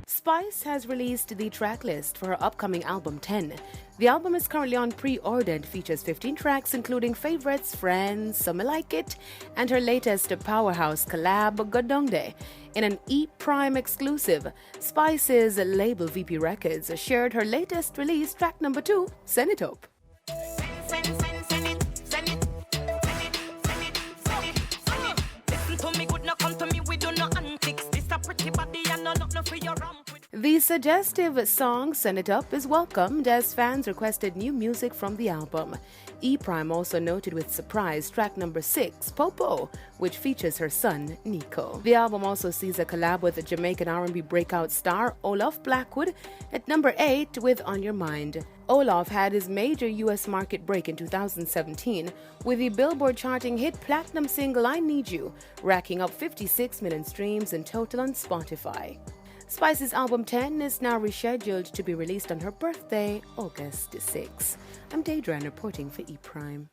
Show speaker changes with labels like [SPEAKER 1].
[SPEAKER 1] Spice has released the track list for her upcoming album 10. The album is currently on pre-order and features 15 tracks including favorites, Friends, Some Like It, and her latest powerhouse collab, Godonde. In an E-Prime exclusive, Spice's label VP Records shared her latest release, track number 2, Send It Up. The suggestive song Send It Up is welcomed as fans requested new music from the album. E-Prime also noted with surprise track number 6, Popo, which features her son, Nico. The album also sees a collab with the Jamaican R&B breakout star Olaf Blackwood at number 8 with On Your Mind. Olaf had his major U.S. market break in 2017 with the Billboard charting hit platinum single I Need You, racking up 56 million streams in total on Spotify. Spice's album 10 is now rescheduled to be released on her birthday, August 6. I'm Daedran reporting for E-Prime.